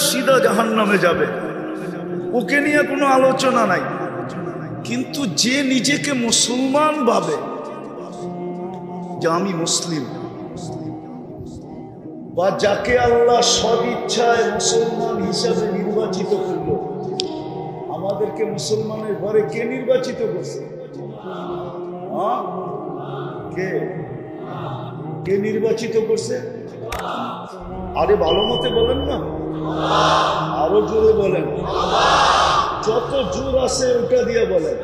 সিধা জাহান্নামে যাবে, ওকে নিয়ে কোনো আলোচনা নাই। কিন্তু যে নিজেকে মুসলমান ভাবে যে আমি মুসলিম, বা যাকে আল্লাহ সদিচ্ছায় মুসলমান হিসাবে নির্বাচিত করল, আমাদেরকে মুসলমানের ঘরে কে নির্বাচিত করছে? কে কে নির্বাচিত করছে? আরে ভালো মতে বলেন না, আরো জোরে বলেন, যত জোর আছে ওটা দিয়ে বলেন।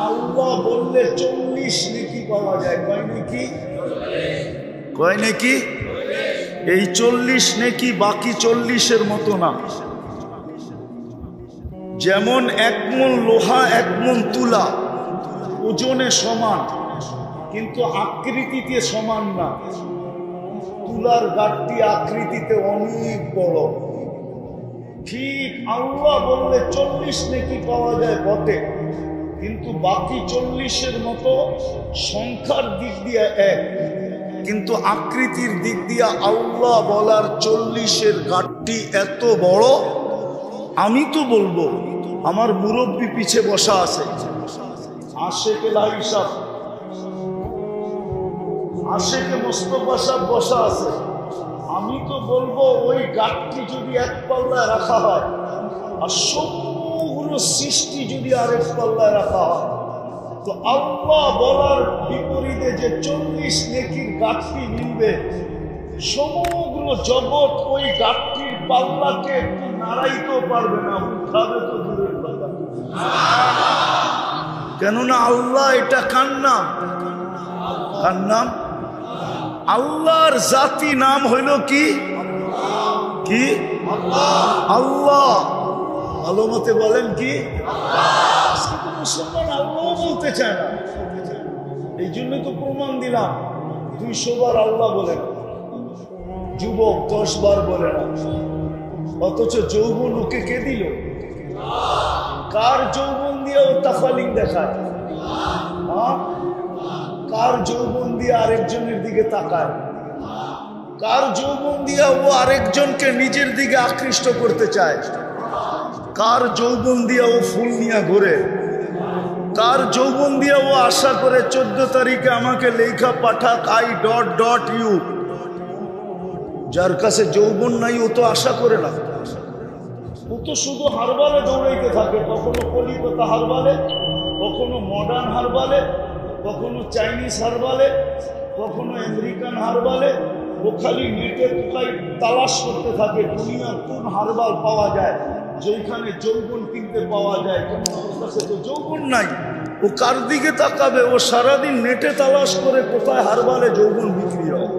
আল্লাহ বললে 40 নেকি পাওয়া যায়। কয় নেকি? কয় নেকি? এই 40 নেকি বাকি 40-এর মতো না। যেমন 1 মণ লোহা 1 মণ তুলা ওজনে সমান, কিন্তু আকৃতিতে সমান না। তুলার গাঁটটি আকৃতিতে অনেক বড়। ঠিক আল্লাহ বললে 40 নেকি পাওয়া যায় বটে, কিন্তু বাকি 40-এর মতো সংখ্যার দিক দিয়ে এক, কিন্তু আকৃতির দিক দিয়ে আল্লাহ বলার 40-এর গাঁটটি এত বড়। আমি তো বলবো, আমার মুরব্বী পিছে বসা আছে, আশেকে লাই সাহেব, আশেকে মোস্তফা সাহেব বসা আছে। আমি তো বলবো ওই গাঁটটি যদি 1 পাল্লায় রাখা হয়, আর সমগ্র সৃষ্টি যদি আরেক পাল্লায় রাখা হয়, তো আল্লাহ বলার বিপরীতে যে 40 নেকির গাঁটটি মিলবে, সমগ্র জগৎ ওই গাঁটটির পাল্লাকে একটু নাড়াইতেও পারবে না, উঠাবে তো দূরের কথা। কেননা আল্লাহ এটা কার নাম? কার নাম? আল্লাহর জাতি নাম হইল কি? কি? আল্লাহ। ভালো মতে বলেন কি? মুসলমান আল্লাহ বলতে চায় না, এই জন্য তো প্রমাণ দিলাম। 200 বার আল্লাহ বলে না, যুবক 10 বার বলে না, অথচ যৌবন ওকে কে দিল? কার যৌবন দিয়ে ও তাফালিং দেখায়? কার যৌবন দিয়ে আরেকজনের দিকে তাকায়? কার যৌবন দিয়ে ও আরেকজনকে নিজের দিকে আকৃষ্ট করতে চায়? কার যৌবন দিয়ে ও ফুল নিয়ে ঘুরে? কার যৌবন দিয়ে ও আশা করে 14 তারিখে আমাকে লেখা পাঠাক I.U? যার কাছে যৌবন নাই ও তো আশা করে না, ও তো শুধু হারবালে দৌড়াইতে থাকে, কখনো কলিকতা হারবালে, কখনো মডার্ন হারবালে, কখনো চাইনিজ হারবালে, কখনো আমেরিকান হারবালে। ও খালি নেটে তালাশ করতে থাকে দুনিয়া কোন হারবাল পাওয়া যায় যেখানে যৌবন কিনতে পাওয়া যায়। ওর কাছে তো যৌবন নাই, ও কার দিকে তাকাবে? ও সারাদিন নেটে তালাশ করে কোথায় হারবালে যৌবন বিক্রি হয়।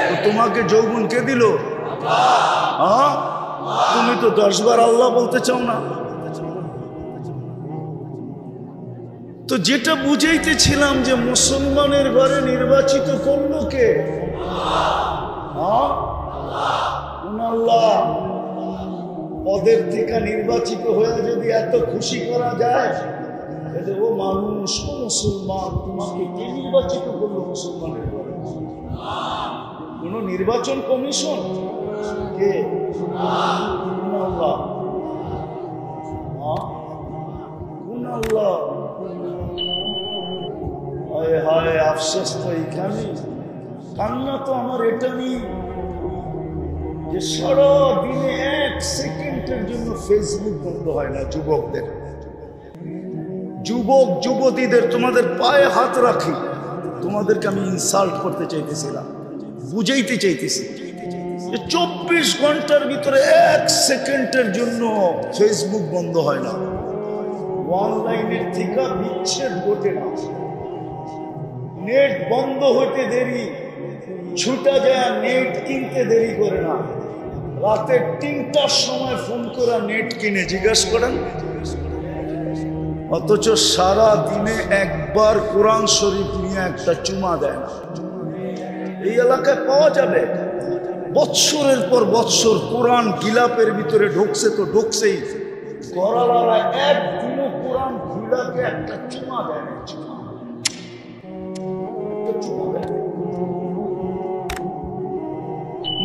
তো তোমাকে যৌবন কে দিল? হ্যাঁ, তুমি তো 10 বার আল্লাহ বলতে চাও না। তো যেটা বুঝাইতেছিলাম যে মুসলমানের ঘরে নির্বাচিত করলো কে? আল্লাহ। পদের থেকে নির্বাচিত হয়ে যদি এত খুশি করা যায়, তাহলে ও মানুষ, ও মুসলমান, তোমাকে কে নির্বাচিত করলো মুসলমানের ঘরে? কোন নির্বাচন কমিশন? কে? আল্লাহ। কোন আল্লাহ? হায় হায়, আফসোস তো এইখানে। কান্না তো আমার এটা নেই যে সারা দিনে 1 সেকেন্ডের জন্য ফেসবুক বন্ধ হয় না যুবকদের। যুবক যুবতীদের তোমাদের পায়ে হাত রাখি, তোমাদেরকে আমি ইনসাল্ট করতে চাইতেছিলাম, বুঝাইতে চাইতেছি যে 24 ঘন্টার ভিতরে 1 সেকেন্ডের জন্য ফেসবুক বন্ধ হয় না। অনলাইনের থেকে বিচ্ছেদ ঘটে না। নেট বন্ধ হতে দেরি, ছুটা যায় নেট কিনতে দেরি করে না। রাতে 3টার সময় ফোন করে নেট কিনে জিজ্ঞাসা করেন, অথচ সারা দিনে একবার কোরআন শরীফ নিয়ে একটা চুমা দেয় না। এই এলাকায় পাওয়া যাবে। বৎসরের পর বৎসর কোরআন গিলাপের ভিতরে ঢুকছে তো ঢুকছেই, করালারা একদিনও কোরআন গিলাপে একটা চুমা দেয় না।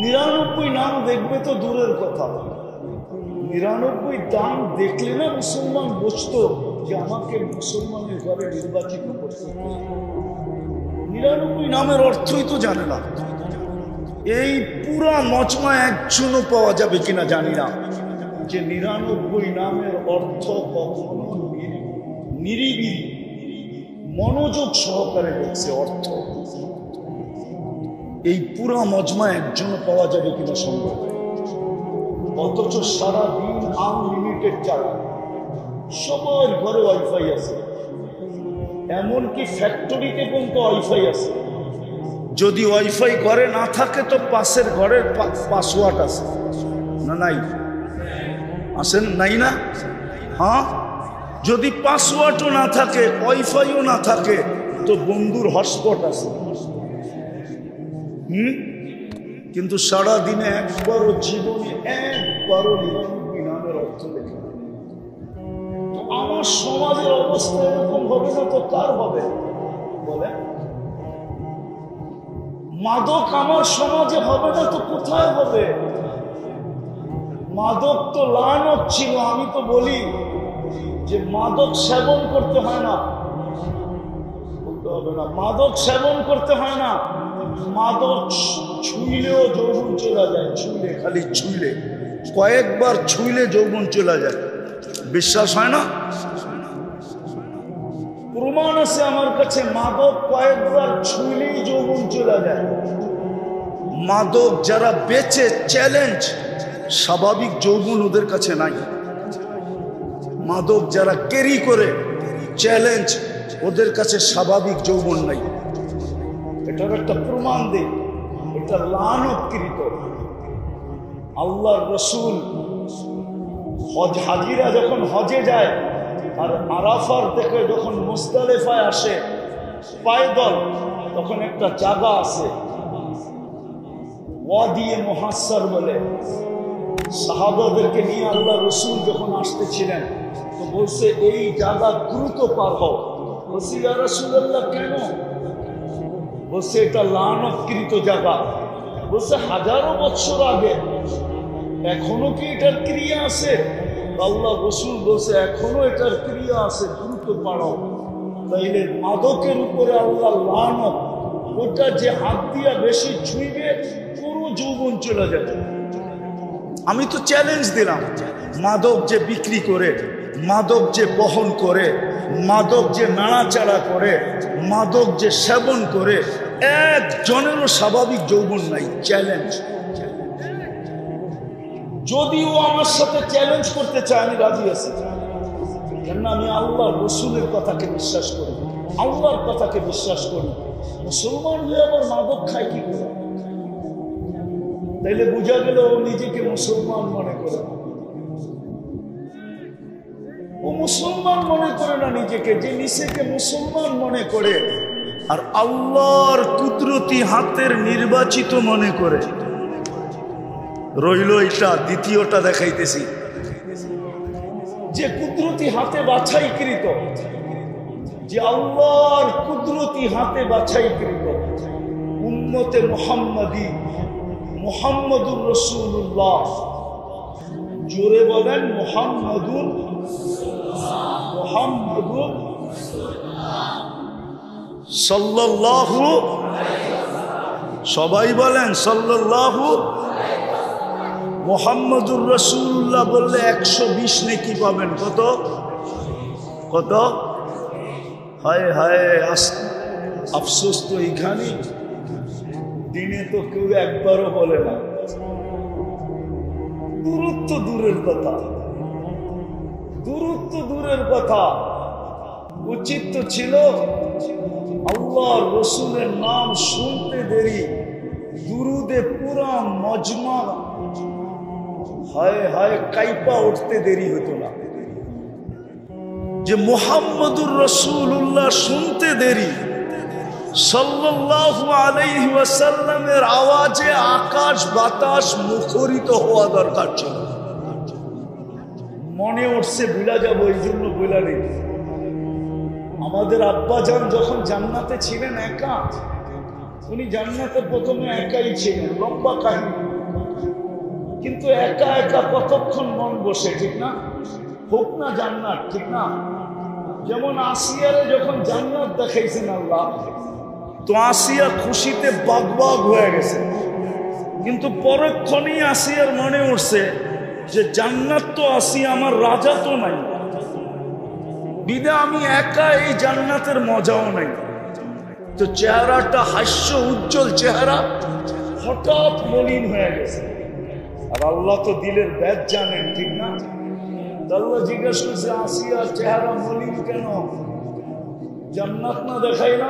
99 নাম দেখবে তো দূরের কথা, 99 দাম দেখলে না মুসলমান বুঝতো যে আমাকে মুসলমানের ঘরে নির্বাচিত করতে। 99 নামের অর্থই তো জানে না। এই পুরা মজমা একজনও পাওয়া যাবে কিনা জানি না যে 99 নামের অর্থ কখনো নিরিবিলি মনোযোগ সহকারে দেখছে অর্থ। এই পুরা মজমা একজনও পাওয়া যাবে কিনা সম্ভব। অথচ সারাদিন আনলিমিটেড চালায়, সবার ঘরে ওয়াইফাই আছে, এমনকি ফ্যাক্টরিতে পর্যন্ত ওয়াইফাই আছে। যদি ওয়াইফাই ঘরে না থাকে তো পাশের ঘরের পাসওয়ার্ড আছে না? নাই আসেন নাই না? হ্যাঁ, যদি পাসওয়ার্ডও না থাকে, ওয়াইফাইও না থাকে, তো বন্ধুর হটস্পট আছে। কিন্তু সারাদিনে একবারও জীবনে একবারও 99 নামের অর্থ দেখে। তো আমার সমাজের অবস্থা এরকম হবে না তো কার হবে বলে? মাদক আমার সমাজে হবে না তো কোথায় হবে? মাদক তো লানত ছিল। আমি তো বলি যে মাদক সেবন করতে হয় না, বলতে হবে না, মাদক সেবন করতে হয় না। মাদক ছুঁইলেও যৌবন চলে যায়, ছুঁইলে, খালি ছুঁইলে, কয়েকবার ছুঁইলে যৌবন চলে যায়। বিশ্বাস হয় না? প্রমাণ আছে আমার কাছে, মাদক কয়েকবার ছুঁইলেই যৌবন চলে যায়। মাদক যারা বেচে চ্যালেঞ্জ, স্বাভাবিক যৌবন ওদের কাছে নাই। মাদক যারা ক্যারি করে চ্যালেঞ্জ, ওদের কাছে স্বাভাবিক যৌবন নাই। এটার একটা প্রমাণ দেয়, এটা লানতকৃত। আল্লাহর রাসূল হাজিরা যখন হজে যায় আর আরাফার থেকে যখন মুজদালিফায় আসে পায়দল, তখন একটা জায়গা আছে ওয়াদিয়ে মুহাসসার বলে। সাহাবাদেরকে নিয়ে আল্লাহ রাসূল যখন আসতেছিলেন তো বলছে এই জায়গা দ্রুত পার হও। বলছে ইয়া রাসূলুল্লাহ কেন? বলছে এটা লানতকৃত জায়গা। বলছে হাজারো বছর আগে, এখনো কি এটার ক্রিয়া আছে? আল্লাহ রাসূল বলছে এখনো এটার ক্রিয়া আছে, দ্রুত পারো। তাইলে মাদকের উপরে আল্লাহ লানত, ওটা যে হাত দিয়া বেশি ছুঁইবে পুরো যৌবন চলে যাবে। আমি তো চ্যালেঞ্জ দিলাম, মাদক যে বিক্রি করে, মাদক যে বহন করে, মাদক যে নাড়াচাড়া করে, মাদক যে সেবন করে, একজনেরও স্বাভাবিক যৌবন নাই। চ্যালেঞ্জ। যদিও আমার সাথে চ্যালেঞ্জ করতে চায় আমি রাজি আছি, কেননা আমি আল্লাহর রাসূলের কথাকে বিশ্বাস করি, আল্লাহর কথাকে বিশ্বাস করি। মুসলমান হয়ে আবার মাদক খায় কি করে? তাইলে বোঝা গেল ও নিজেকে মুসলমান মনে করে। ও মুসলমান মনে করে না নিজেকে, যে নিজেকে মুসলমান মনে করে আর আল্লাহর কুদরতি হাতের নির্বাচিত মনে করে। রইল এটা দ্বিতীয়টা দেখাইতেছি, যে কুদরতি হাতে বাছাইকৃত, যে আল্লাহর কুদরতি হাতে বাছাইকৃত উম্মতে মুহাম্মাদি, মুহাম্মাদুর রাসূলুল্লাহ। জোরে বলেন মুহাম্মাদুর সাল্লাল্লাহু, সবাই বলেন সাল্লাল্লাহু। মুহাম্মাদুর রাসূলুল্লাহ বললে 120 নেকি পাবেন। কত কত? হায় হায়, আফসোস তো এইখানে, দিনে তো কেউ একবারও বলে না। দূরত্ব দূরের কথা, দূরত্ব দূরের কথা। উচিত তো ছিল আল্লাহর রাসূলের নাম শুনতে দেরি দুরুদে পুরা মজমা হায় হায় কাইপা উঠতে দেরি হতো না। যে মুহাম্মাদুর রাসূলুল্লাহ শুনতে দেরি, সাল্লাল্লাহু আলাইহি ওয়াসাল্লামের আওয়াজে আকাশ বাতাস মুখরিত হওয়া দরকার ছিল। মনে উঠছে ভুলা যাবো, এই জন্য ভুলা নেই। আমাদের আব্বাজান যখন জান্নাতে ছিলেন একা, উনি জান্নাতে প্রথমে একাই ছিলেন। লম্বা কাহিনী, কিন্তু একা একা কতক্ষণ মন বসে, ঠিক না? হোক না জান্নাত, ঠিক না? যেমন আসিয়ারে যখন জান্নাত দেখাইছেন আল্লাহ, তো আসিয়া খুশিতে বাগবাগ হয়ে গেছে, কিন্তু পরক্ষণেই আসিয়ার মনে উঠছে যে জান্নাত তো আসিয়া, আমার রাজা তো নাই, বিদে আমি একা এই জান্নাতের মজাও নাই। তো চেহারাটা হাস্য উজ্জ্বল চেহারা হঠাৎ মলিন হয়ে গেছে। আর আল্লাহ তো দিলের ব্যাধ জানেন, ঠিক না? আল্লাহ জিজ্ঞেস করছে, আসিয়া চেহারা মলিন কেন? জান্নাত না দেখাই না?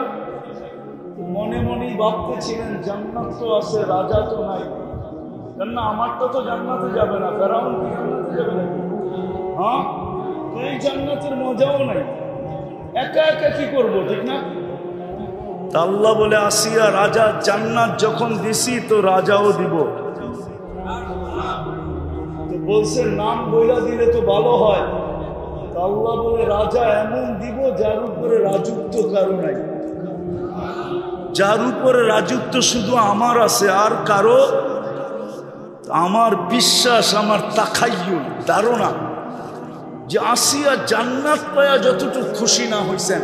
মনে মনেই ভাবতেছিলেন জান্নাত তো আছে, রাজা তো নাই, কেননা আমারটা তো জান্নাতে যাবে না, ফেরাউন কি জান্নাতে যাবে না? হ্যাঁ, এই জান্নাতের মজাও নাই, একা একা কি করবো, ঠিক না? আল্লাহ বলে, আসিয়া রাজা জান্নাত যখন দিছি তো রাজাও দিব। তো বলছে নাম বইলা দিলে তো ভালো হয়। আল্লাহ বলে, রাজা এমন দিব যার উপরে রাজত্ব কারো নাই, যার উপরে রাজত্ব শুধু আমার আছে, আর কারো। আমার বিশ্বাস, আমার তাখাইয়ুল ধারণা যে আসিয়া জান্নাত পায়া যতটুকু খুশি না হয়েছেন,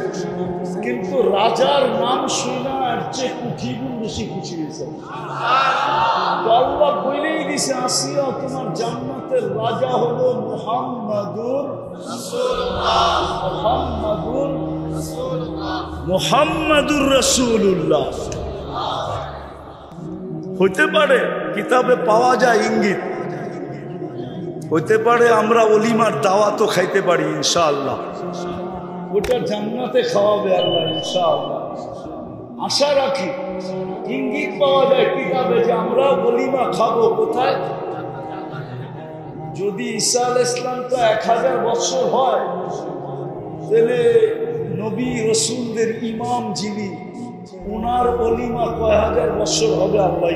কিন্তু রাজার নাম শুনা আর চেয়ে কোটি গুণ বেশি খুশি হয়েছে। আল্লাহ বলেই দিছে, আসিয়া তোমার জান্নাতের রাজা হলো মুহাম্মাদুর রাসূলুল্লাহ। হইতে পারে কিতাবে পাওয়া যায় ইঙ্গিত, হইতে পারে আমরা অলিমার দাওয়াতও খাইতে পারি ইনশাআল্লাহ, ওটা জান্নাতে খাওয়াবে আল্লাহ ইনশাআল্লাহ। আশা রাখি ইঙ্গিত পাওয়া যায় কিতাবে যে আমরা অলিমা খাবো কোথায়? যদি ঈসা আলাইহিস সালামটা 1000 বছর হয়, তাহলে নবী রসুলদের ইমাম যিনি, ওনার অলিমা কয় হাজার বছর হবে আল্লাহ।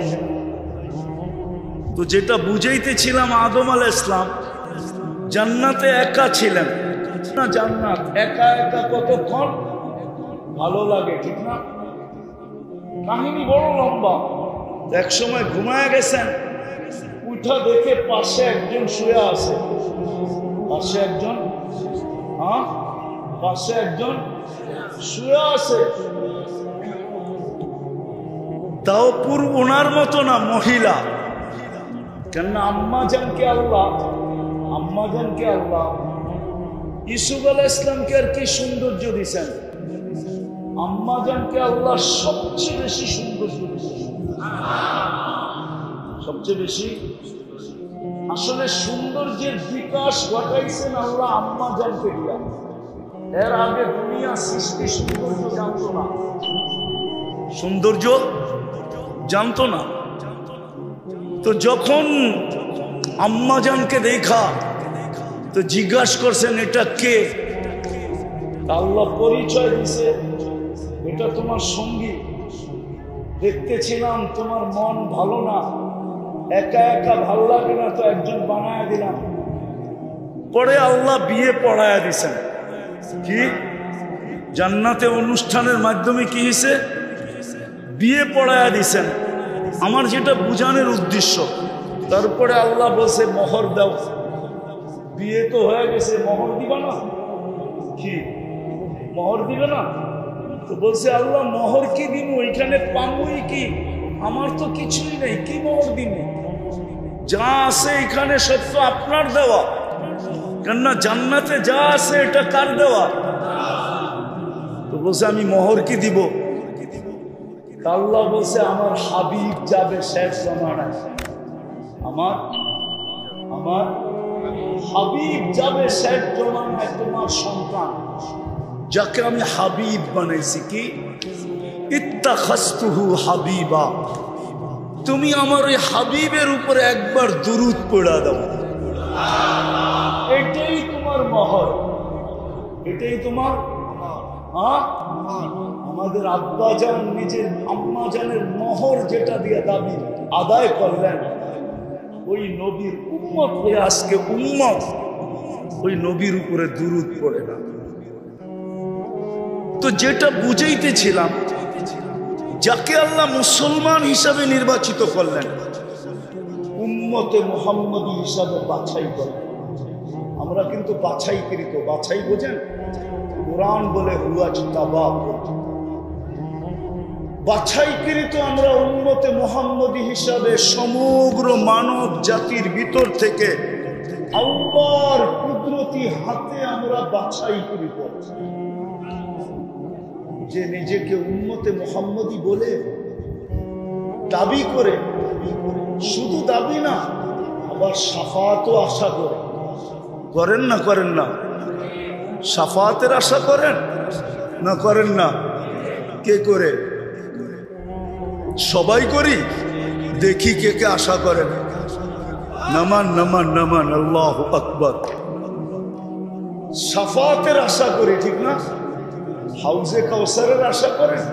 তো যেটা বুঝাইতেছিলাম, আদম আলাইহিস সালাম জান্নাতে একা ছিলেন না, জান্নাত একা একা কতক্ষণ ভালো লাগে, ঠিক না? কাহিনী বড় লম্বা। এক সময় ঘুমায় গেছেন, উঠা দেখে পাশে একজন শুয়ে আছে, পাশে একজন শুয়ে আছে। তাও পূর্ব ওনার মতো না, মহিলা। কেননা আম্মা জানকে আল্লাহ ইউসুফ আলাইহিস সালামকে আর কি সৌন্দর্য দিয়েছেন, আম্মা জানকে আল্লাহ সবচেয়ে বেশি সৌন্দর্য দিয়েছেন, সবচেয়ে বেশি। আসলে সৌন্দর্যের বিকাশ ঘটাইছেন আল্লাহ আম্মা জানকে দিয়া। এর আগে দুনিয়া সৃষ্টি সৌন্দর্য জানতো না, সৌন্দর্য জানতো না। তো যখন আম্মাজানকে দেখা তো জিজ্ঞাসা করছেন এটা কে? আল্লাহ পরিচয় দিছে, এটা তোমার সঙ্গী। দেখতেছিলাম তোমার মন ভালো না, একা একা ভালো লাগে না, তো একজন বানায় দিলাম। পরে আল্লাহ বিয়ে পড়ায়া দিছেন। কি জান্নাতে অনুষ্ঠানের মাধ্যমে কি হয়েছে? বিয়ে পড়ায়া দিছেন। আমার যেটা বুঝানোর উদ্দেশ্য, তারপরে আল্লাহ বলছে মোহর দাও। বিয়ে তো হয়ে গেছে, মোহর দিবা না? কি মোহর দিবে না? তো বলছে আল্লাহ মোহর কি দিব, ওইখানে পামুই কি? আমার তো কিছুই নেই, কি মোহর দিব? যা আছে এখানে সব তো আপনার দেওয়া, কেননা জান্নাতে যা আছে এটা কার দেওয়া? তো বলছে আমি মোহর কি দিব? আল্লাহ বলছে আমার হাবিব যাবে শেষ জামানায়, আমার হাবিব যাবে শেষ জামানায়, তোমার সন্তান যাকে আমি হাবিব বানাইছি। কি ইত্তাখাযতুহু হাবিবা, তুমি আমার ওই হাবিবের উপরে একবার দুরূদ পড়া দাও, এটাই তোমার মোহর, এটাই তোমার। আমাদের আব্বাজান নিজের আম্মাজানের মোহর যেটা দিয়ে দাবি আদায় করলেন, ওই নবীর উম্মত হয়ে আজকে উম্মত ওই নবীর উপরে দুরূদ পড়ে না। তো যেটা বুঝাইতেছিলাম, যাকে আল্লাহ মুসলমান হিসাবে নির্বাচিত করলেন, উম্মতে মুহাম্মদী হিসাবে বাছাই করে। আমরা কিন্তু বাছাইকৃত, বাছাই বোঝেন? কোরআন বলে হুয়াজতাবাকুম, বাছাইকৃত আমরা উম্মতে মুহাম্মদী হিসাবে সমগ্র মানব জাতির ভিতর থেকে আল্লাহর কুদরতি হাতে আমরা বাছাইকৃত। যে নিজেকে উম্মতে মুহাম্মদী বলে দাবি করে, শুধু দাবি না, আবার শাফাআতও আশা করে। করেন না করেন না? শাফাআতের আশা করেন না করেন না? কে করে? সবাই করি, দেখি কে কে আশা করেন। নামান নামান নামান, আল্লাহু আকবার। শাফাআতের আশা করি, ঠিক না? হাউজে কাউসারের আশা করেন?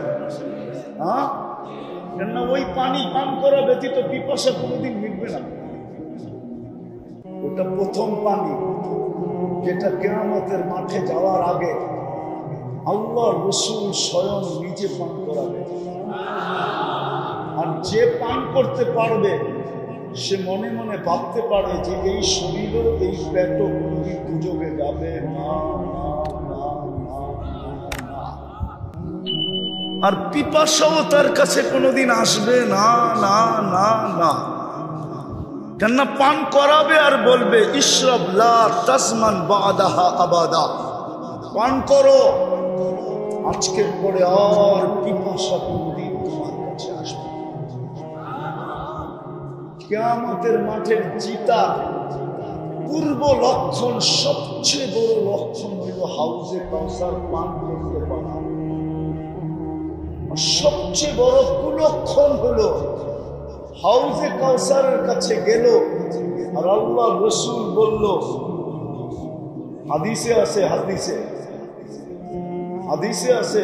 হ্যাঁ, কেননা ওই পানি পান করা ব্যতীত পিপাসা কোনোদিন মিটবে না। ওটা প্রথম পানি, যেটা কিয়ামতের মাঠে যাওয়ার আগে আল্লাহ রাসূল স্বয়ং নিজে পান করাবে। আর যে পান করতে পারবে সে মনে মনে ভাবতে পারে যে এই শরীরও এই পেটও কোনোদিন দুযোগে যাবে না। আর পিপাসাও তার কাছে কোনোদিন আসবে না না না না। কেননা পান করাবে আর বলবে ইশরাব লা তাজমান বাদাহা আবাদা, পান করো, আজকের পরে আর পিপাসা কোনোদিন তোমার কাছে আসবে। কিয়ামতের মাঠের জিতা পূর্ব লক্ষণ, সবচেয়ে বড় লক্ষণ হইল হাউজে কাউসার পান করতে পারা। সবচেয়ে বড় কুলক্ষণ হলো হাউজে কাউসারের কাছে গেল আর আল্লাহ রাসূল বলল, হাদিসে আছে, হাদিসে আছে,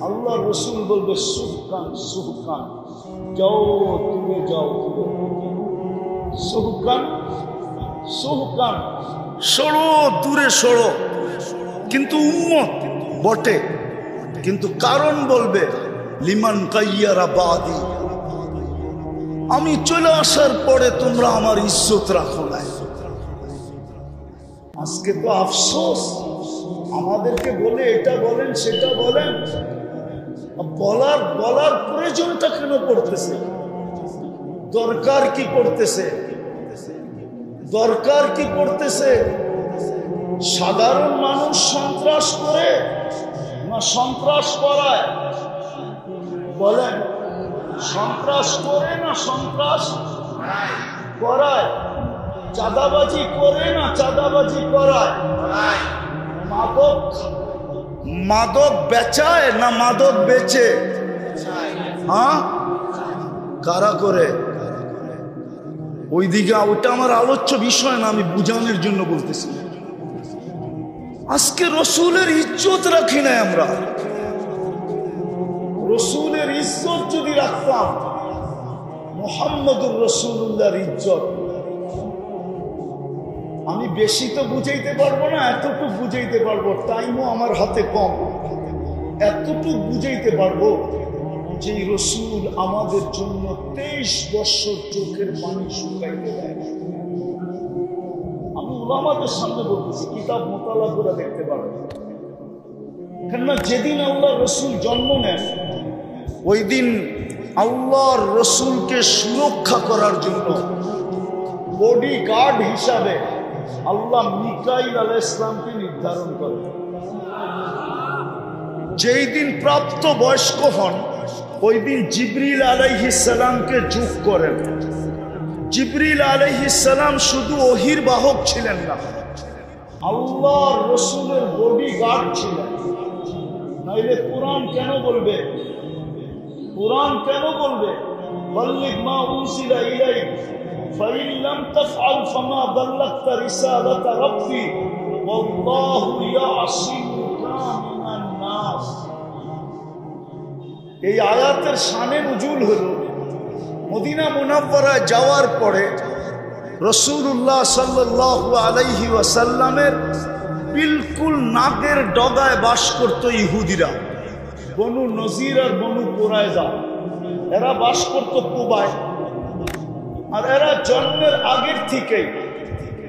আল্লাহ রাসূল বলবে সুহকান সুহকান, যাও দূরে যাও, সুহকান সুহকান, সরো দূরে সরো। কিন্তু উম্মত বটে, কিন্তু কারণ বলবে লিমান কাইয়ারা বাদি, আমি চলে আসার পরে তোমরা আমার ইজ্জত রাখো না। আজকে তো আফসোস, আমাদেরকে বলে এটা বলেন সেটা বলেন, বলার প্রয়োজনটা কেন পড়তেছে? দরকার কি পড়তেছে? দরকার কি পড়তেছে? সাধারণ মানুষ সন্ত্রাস করে না সন্ত্রাস করায়? বলেন, সন্ত্রাস করে না সন্ত্রাস করায়? চাঁদাবাজি করে না চাঁদাবাজি করায়? মাদক বেচায় না মাদক বেচে? হ্যাঁ, কারা করে? ওইদিকে ওটা আমার আলোচ্য বিষয় না, আমি বুঝানোর জন্য বলতেছি। আজকে রসুলের ইজ্জত রাখি না আমরা। রসুলের ইজ্জত যদি রাখতাম, মুহাম্মদুর রাসূলুল্লাহর ইজ্জত, আমি বেশি তো বুঝাইতে পারবো না, এতটুকু বুঝাইতে পারবো, টাইমও আমার হাতে কম। এতটুকু বুঝাইতে পারবো যে রসুল আমাদের জন্য 23 বছর চোখের পানি শুকাইতে দেয়। আমি উলামাদের সামনে বলতেছি, কিতাব মোতালা করে দেখতে পারবেন। কেননা যেদিন আল্লাহ রসুল জন্ম নেন, ওই দিন আল্লাহর রসুলকে সুরক্ষা করার জন্য বডি গার্ড হিসাবে আল্লাহ মিকাইল আলাইহিস সালামকে নির্ধারণ করেন। যেই দিন প্রাপ্ত বয়স্ক হন, ওই দিন জিবরিল আলাইহিস সালামকে যোগ করেন। জিবরিল আলাইহিস সালাম শুধু ওহির বাহক ছিলেন না, আল্লাহর রসুলের বডি গার্ড ছিলেন। নাইলে কোরআন কেন বলবে? কোরআন কেন বলবে বাল্লিগ মা উনসিলা ইলাইক ফাইন লাম তাফআল ফামা বাল্লাগতা রিসালাতা রাব্বি ওয়াল্লাহু ইয়াসিমুকা মিনান নাস। এই আয়াতের শানে নুজুল হলো মদিনা মুনাওয়ারায় যাওয়ার পরে রাসূলুল্লাহ সাল্লাল্লাহু আলাইহি ওয়াসাল্লামের বিলকুল নাগের ডগায় বাস করত ইহুদিরা, বনু নজির আর বনু কুরাইজা। এরা বাস করত কুবায়। আর এরা জন্মের আগের থেকেই,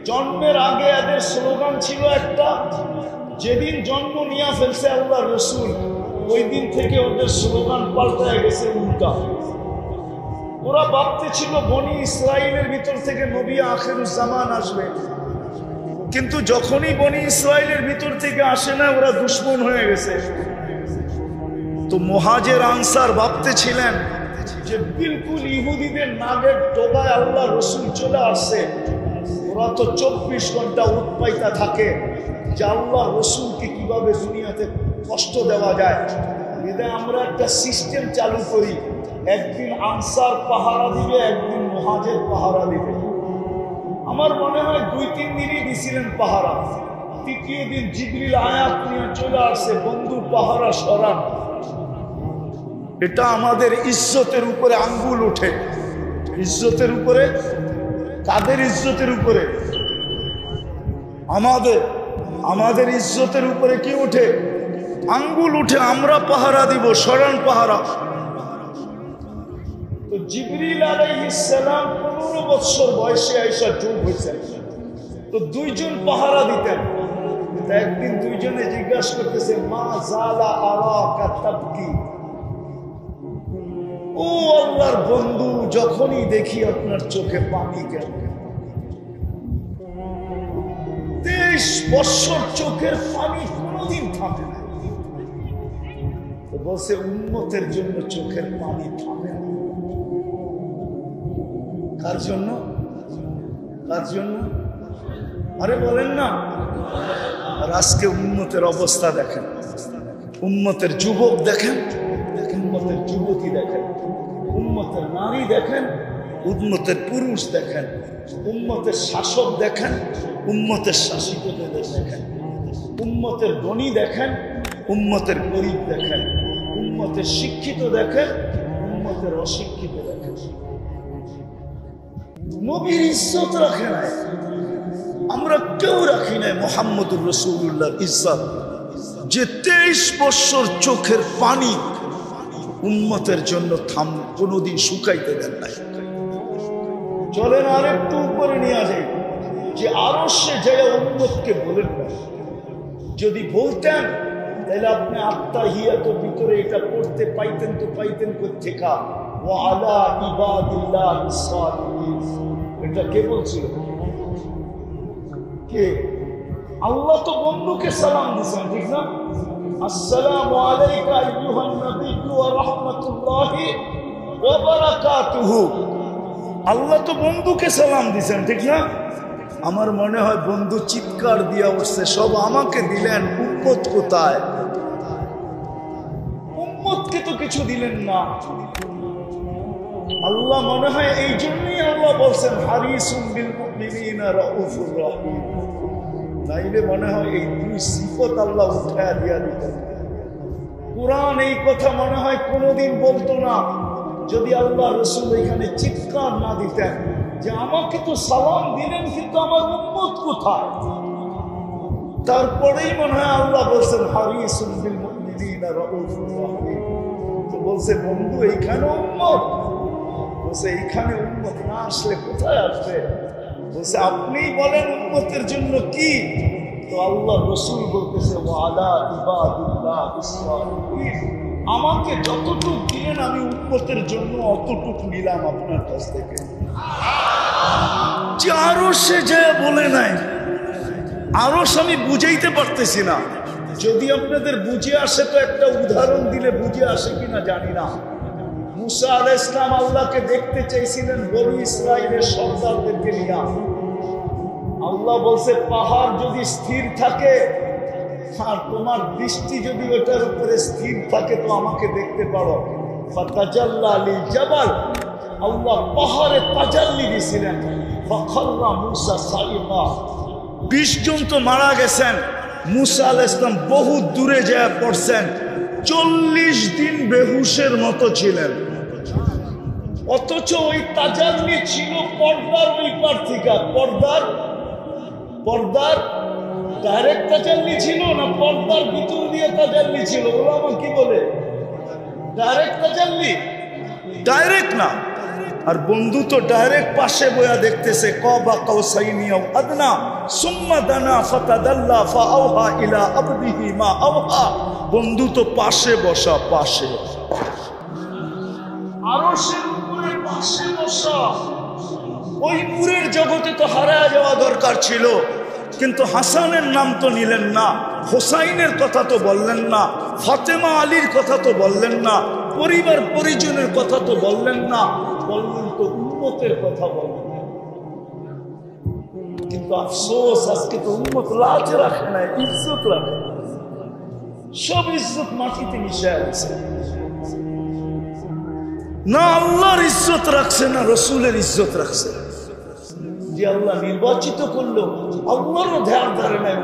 জন্মের আগে এদের স্লোগান ছিল একটা, যেদিন জন্ম নিয়ে ফেলছে আল্লাহ রসুল ওই দিন থেকে ওদের স্লোগান পাল্টায় গেছে উল্টা। ওরা ভাবতে ছিল বনি ইসরাইলের ভিতর থেকে নবী আখিরুজ্জামান আসবে, কিন্তু যখনই বনি ইসরাইলের ভিতর থেকে আসে না ওরা দুশ্মন হয়ে গেছে। তো মুহাজির আনসার ভাবতে ছিলেন যে বিলকুল ইহুদিদের নাগের ডোগায় আল্লাহ রসুল চলে আসছে। ওরা তো 24 ঘন্টা উৎপাইতা থাকে যে আল্লাহ রসুলকে কিভাবে দুনিয়াতে কষ্ট দেওয়া যায়। এতে আমরা একটা সিস্টেম চালু করি, একদিন আনসার পাহারা দিবে, একদিন মুহাজির পাহারা দিবে। আমার মনে হয় 2-3 দিনই দিছিলেন পাহারা, তৃতীয় দিন জিবরিল আয়াত নিয়ে চলে আসছে, বন্ধু পাহারা সরান। এটা আমাদের ইজ্জতের উপরে আঙ্গুল ওঠে। ইজ্জতের উপরে, কাদের ইজ্জতের উপরে? আমাদের ইজ্জতের উপরে কি ওঠে? আঙ্গুল উঠে। আমরা পাহারা দিব, সরান পাহারা। তো জিবরিল আলাইহিস সালাম 15 বছর বয়সে আয়েশা যোগ হয়েছেন, তো 2 জন পাহারা দিতেন। একদিন 2 জনে জিজ্ঞাসা করতেছে, মা জালা আরাকা তাবকি, ও আল্লাহর বন্ধু যখনই দেখি আপনার চোখে পানি কেন? 23 বছর চোখের পানি কোনদিন থামে না। তো বলছে উম্মতের জন্য চোখের পানি থামে না। কার জন্য? কার জন্য? আরে বলেন না। আর আজকে উম্মতের অবস্থা দেখেন, উম্মতের যুবক দেখেন, উম্মতের যুবতী দেখেন, উম্মতের নারী দেখেন, উম্মতের পুরুষ দেখেন, উম্মতের শাসক দেখেন, উম্মতের শাসিতদের দেখেন, উম্মতের ধনী দেখেন, উম্মতের গরিব দেখেন, উম্মতের শিক্ষিত দেখেন, উম্মতের অশিক্ষিত দেখেন। নবীর ইজ্জত রাখে নাই, আমরা কেউ রাখি নাই মুহাম্মদুর রাসূলুল্লাহর ইজ্জত। যে 23 বছর চোখের পানি উম্মতের জন্য কোনোদিন শুকাইতে দেন নাই। চলেন আরেকটু উপরে নিয়ে যাই, যে আরশে যায় উম্মতকে বলেন না। যদি বলতেন তাহলে আপনি আত্তাহিয়াতুর ভিতরে এটা পড়তে পাইতেন, তো পাইতেন কোত্থেকে? ওয়া আলা ইবাদিল্লাহিস সালিহিন। এটা কে বলছিল? কে? আল্লাহ তো বন্ধুকে সালাম দিয়েছেন, ঠিক না? আসসালামু আলাইকা আইয়ুহান নাবিয়্যু ওয়া রাহমাতুল্লাহি ওয়া বারাকাতুহু। আল্লাহ তো বন্ধুকে সালাম দিয়েছেন, ঠিক না? আমার মনে হয় বন্ধু চিৎকার দিয়া উঠছে, সব আমাকে দিলেন, উম্মত কোথায়? উম্মতকে তো কিছু দিলেন না। আল্লাহ মনে হয় এই জন্যই আল্লাহ বলছেন হারিসুম বিল মুমিনিনা রাউফুর রহিম। নাইলে মনে হয় এই 2 সিফত আল্লাহ উঠায়া দিয়া দিতেন। কুরআন এই কথা মনে হয় কোনোদিন বলতো না যদি আল্লাহ রাসূল এখানে চিৎকার না দিতেন যে আমাকে তো সালাম দিলেন, কিন্তু আমার উম্মত কোথায়? তারপরেই মনে হয় আল্লাহ বলছেন হারিসুম বিল মুমিনিনা রাউফুর রহিম। তো বলছে বন্ধু এইখানে উম্মত, বলছে এইখানে উম্মত না আসলে কোথায় আসবে? বলছে আপনিই বলেন উম্মতের জন্য কি? তো আল্লাহ রসুল বলতেছে ওয়ালা ইবাদুল্লাহিস সালিহিন, আমাকে যতটুকু দিলেন আমি উম্মতের জন্য অতটুকু নিলাম আপনার কাছ থেকে। যে আরশে যায় বলে নাই, আরশ আমি বুঝাইতে পারতেছি না। যদি আপনাদের বুঝে আসে তো একটা উদাহরণ দিলে বুঝে আসে কিনা জানি না। মুসা আলাইহিস সালাম আল্লাহকে দেখতে চাইছিলেন বনি ইসরাইলের সর্দারদেরকে নিয়ে। আল্লাহ বলছে পাহাড় যদি স্থির থাকে আর তোমার দৃষ্টি যদি ওটার উপরে স্থির থাকে তো আমাকে দেখতে পারো। ফাতাজাল্লা লিল জাবাল, আল্লাহ পাহাড়ে তাজাল্লি দিয়েছিলেন। ফাখাররা মুসা সাইকা, 20 জন তো মারা গেছেন। মুসা আলাইহিস সালাম বহু দূরে যায় পড়ছেন, 40 দিন বেহুশের মতো ছিলেন। অথচ ওই তাজাল্লি ছিল পর্দার ওই পার থেকে। পর্দার ডাইরেক্ট তাজাল্লি ছিল না পর্দার ভিতর দিয়ে তাজাল্লি ছিল? ওরা আমার কি বলে ডাইরেক্ট তাজাল্লি? ডাইরেক্ট না, আর বন্ধু তো ডাইরেক্ট পাশে বয়া দেখতেছে কবা কাউসাইনি আও আদনা সুম্মা দানা ফাতাদাল্লা ফাআওহা ইলা আবদিহি মা আওহা। বন্ধু তো পাশে বসা, পাশে আরশের উপরে পাশে বসা। ওই নূরের জগতে তো হারায় যাওয়া দরকার ছিল, কিন্তু হাসানের নাম তো নিলেন না, হোসাইনের কথা তো বললেন না, ফাতেমা আলীর কথা তো বললেন না, পরিবার পরিজনের কথা তো বললেন না, বললেন তো উম্মতের কথা বললেন। কিন্তু আফসোস আজকে তো উম্মত লাজ রাখে না, ইজ্জত রাখে না। সব ইজ্জত মাটিতে মিশে আছে। না আল্লাহর ইজ্জত রাখছে, না রসুলের ইজ্জত রাখছে। যে আল্লাহ নির্বাচিত করলো, আল্লাহরও ধ্যান ধারে নাই,